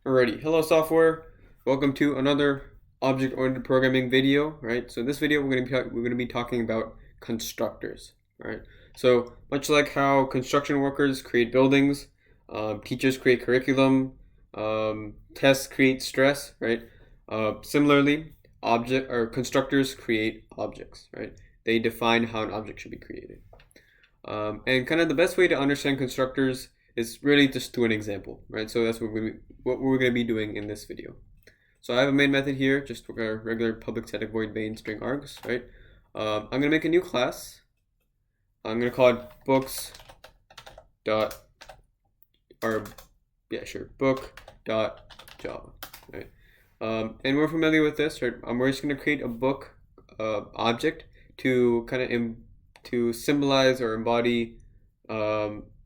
Alrighty, hello software. Welcome to another object-oriented programming video, right? So in this video we're going to be talking about constructors, right? So much like how construction workers create buildings, teachers create curriculum, tests create stress, right? Similarly, constructors create objects, right? They define how an object should be created. And kind of the best way to understand constructors is really just through an example, right? So that's what we're going to be doing in this video. So I have a main method here, just a regular public static void main string args, right? I'm going to make a new class. I'm going to call it books dot book dot java, right? And we're familiar with this, right? We're just going to create a book object to kind of to symbolize or embody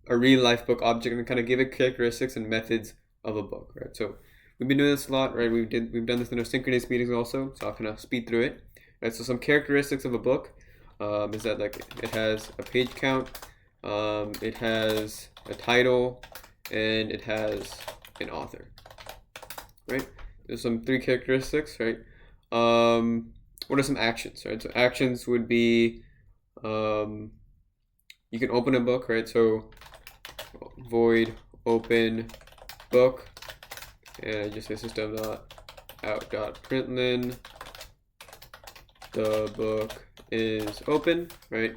a real life book object and kind of give it characteristics and methods of a book, right? So we've been doing this a lot, right? We've done this in our synchronous meetings also, so I'll kind of speed through it. Right, so some characteristics of a book is that like it has a page count, it has a title, and it has an author, right? There's some three characteristics, right? What are some actions, right? So actions would be you can open a book, right? So void open book, and I just say system.out.println the book is open, right?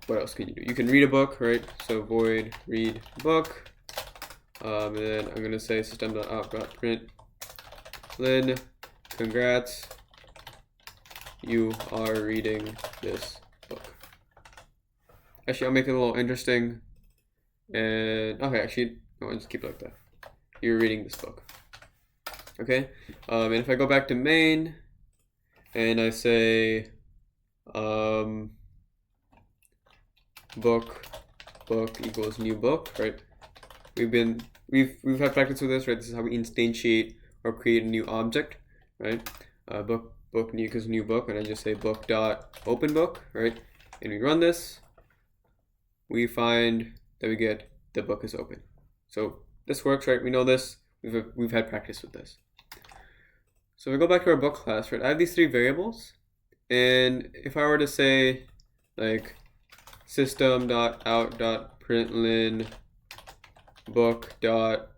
What else can you do? You can read a book, right? So void read book, and then I'm gonna say system.out.println congrats, you are reading this book. Actually, I'll make it a little interesting. And okay, actually, no, I'll just keep it like that. You're reading this book. Okay, and if I go back to main and I say book equals new book, right? We've had practice with this, right? This is how we instantiate or create a new object, right? Book new equals new book, and I just say book dot open book, right? And we run this, we find that we get the book is open. So this works, right? We know this. We've had practice with this. So we go back to our book class, right? I have these three variables, and if I were to say like system.out.println book.title,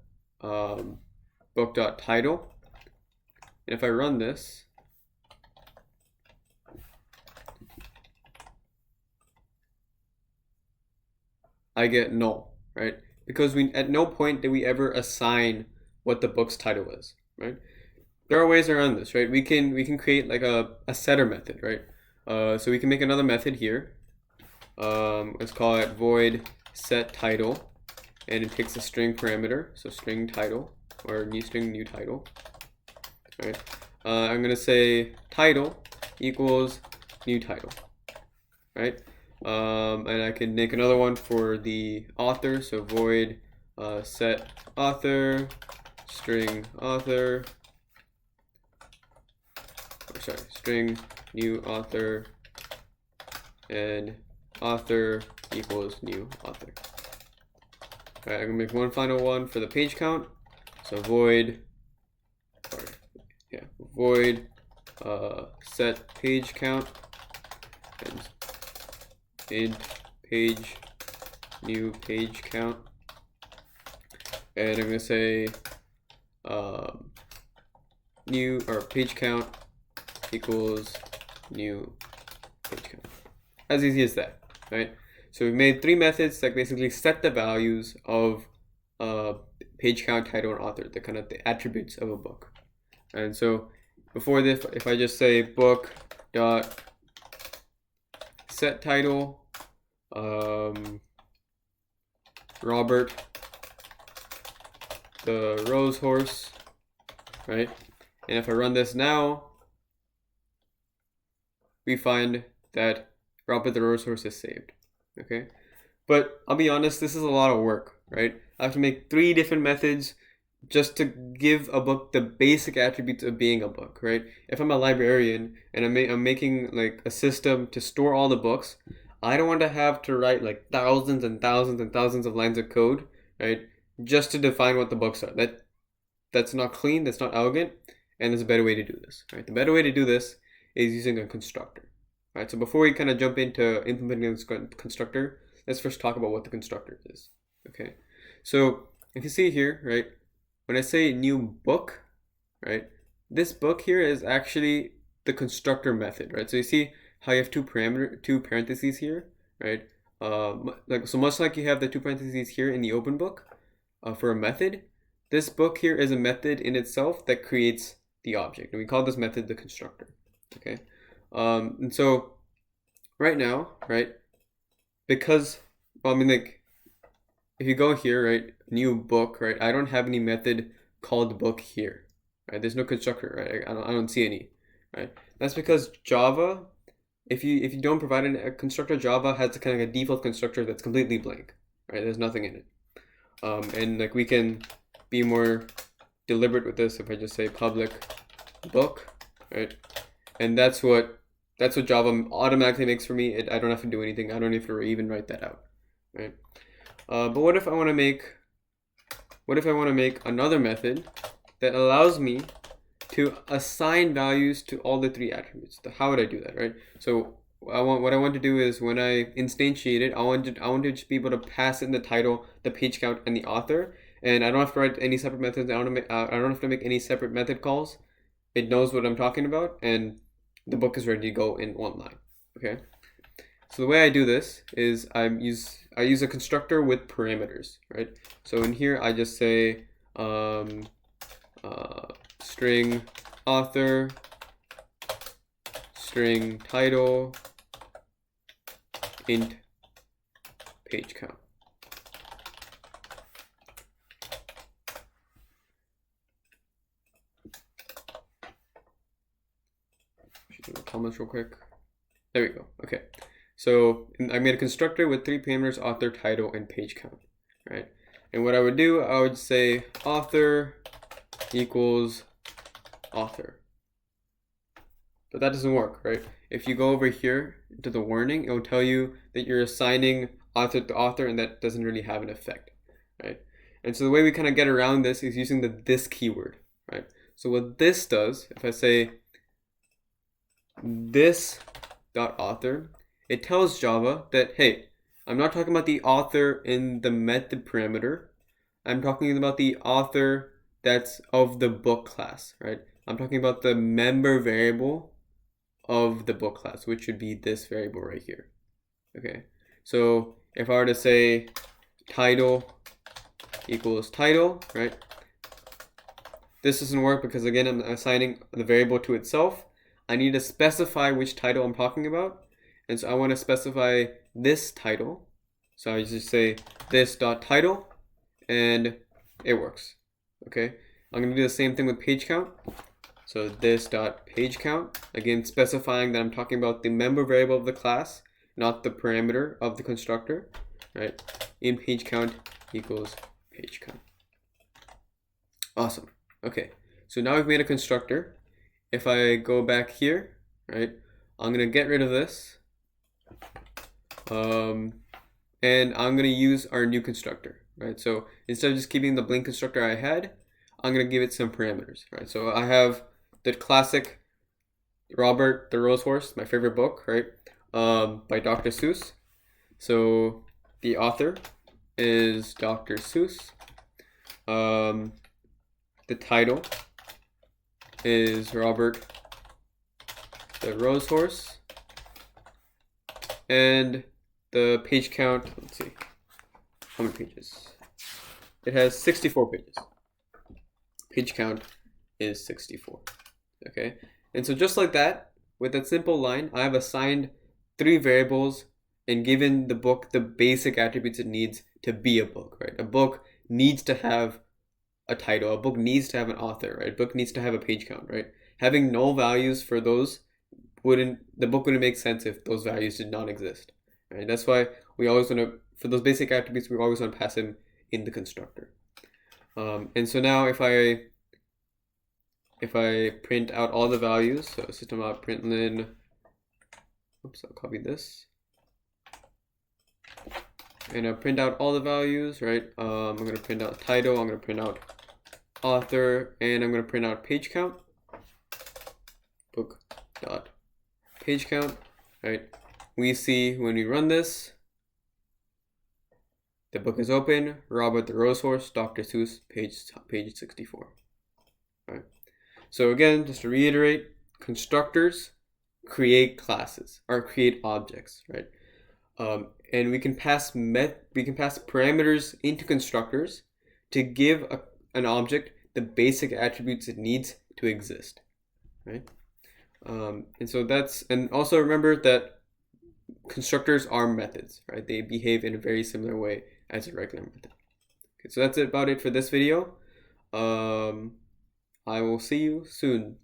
and if I run this, I get null, right? Because at no point did we ever assign what the book's title is, right? There are ways around this, right? We can create like a setter method, right? So we can make another method here. Let's call it void set title, and it takes a string parameter, so string title or new string new title, right? I'm gonna say title equals new title, right? And I can make another one for the author, so void set author string author, string new author, and author equals new author. All right, I'm gonna make one final one for the page count, so void set page count and int page new page count, and I'm gonna say new or page count equals new page count. As easy as that, right? So we've made three methods that basically set the values of page count, title, and author, the kind of the attributes of a book. And so before this, if I just say book dot set title Robert the rose horse, right? And if I run this now, we find that Robert the rose horse is saved, okay? But I'll be honest, this is a lot of work, right? I have to make three different methods just to give a book the basic attributes of being a book, right? If I'm a librarian and I'm making like a system to store all the books, I don't want to have to write like thousands and thousands and thousands of lines of code, right? Just to define what the books are. that's not clean, that's not elegant, and there's a better way to do this, right? The better way to do this is using a constructor, right? So before we kind of jump into implementing this constructor, let's first talk about what the constructor is, okay? So if you see here, right, when I say new book, right, this book here is actually the constructor method, right? So you see how you have two parentheses here, right? So much like you have the two parentheses here in the open book for a method, this book here is a method in itself that creates the object, and we call this method the constructor. Okay, and so right now, right, because well, I mean, like, if you go here, right, new book, right, I don't have any method called book here, right? There's no constructor, right? I don't see any, right? That's because Java, if you don't provide a constructor, Java has a kind of a default constructor that's completely blank, right? There's nothing in it, and like we can be more deliberate with this if I just say public book, right? And that's what Java automatically makes for me. I don't have to do anything. I don't have to even write that out, right? But what if I want to make another method that allows me to assign values to all the three attributes? How would I do that, right? So what I want to do is when I instantiate it, I want to just be able to pass in the title, the page count, and the author, and I don't have to write any separate methods. I don't have to make any separate method calls. It knows what I'm talking about, and the book is ready to go in one line. Okay. So the way I do this is I use a constructor with parameters, right? So in here I just say string author, string title, int page count. Should do the comments real quick. There we go. Okay. So I made a constructor with three parameters: author, title, and page count, right? And what I would do, I would say author equals author. But that doesn't work, right? If you go over here to the warning, it will tell you that you're assigning author to author, and that doesn't really have an effect, right? And so the way we kind of get around this is using the this keyword, right? So what this does, if I say this dot author, it tells Java that, hey, I'm not talking about the author in the method parameter. I'm talking about the author that's of the book class, right? I'm talking about the member variable of the book class, which should be this variable right here. Okay, so if I were to say title equals title, right? This doesn't work because, again, I'm assigning the variable to itself. I need to specify which title I'm talking about. And so I want to specify this title. So I just say this dot title, and it works. Okay, I'm going to do the same thing with page count. So this dot page count, again specifying that I'm talking about the member variable of the class, not the parameter of the constructor, right? In page count equals page count. Awesome. Okay, so now we've made a constructor. If I go back here, right, I'm going to get rid of this. And I'm going to use our new constructor, right? So instead of just keeping the blank constructor I had, I'm going to give it some parameters, right? So I have the classic Robert the Rose Horse, my favorite book, right? By Dr. Seuss. So the author is Dr. Seuss. The title is Robert the Rose Horse. And the page count, let's see, how many pages? It has 64 pages. Page count is 64, okay? And so just like that, with that simple line, I have assigned three variables and given the book the basic attributes it needs to be a book, right? A book needs to have a title, a book needs to have an author, right? A book needs to have a page count, right? Having null values for those the book wouldn't make sense if those values did not exist, right? That's why we always want to, for those basic attributes, we always want to pass them in the constructor. And so now if I print out all the values, so system.println, oops, I'll copy this, and I'll print out all the values, right? I'm going to print out title, I'm going to print out author, and I'm going to print out page count, book dot page count, right? We see when we run this, the book is open, Robert the Racehorse, Dr. Seuss, page 64. Right. So again, just to reiterate, constructors create classes or create objects, right? And we can pass parameters into constructors to give an object the basic attributes it needs to exist, right? And also remember that constructors are methods, right? They behave in a very similar way as a regular method. Okay, so that's about it for this video. I will see you soon.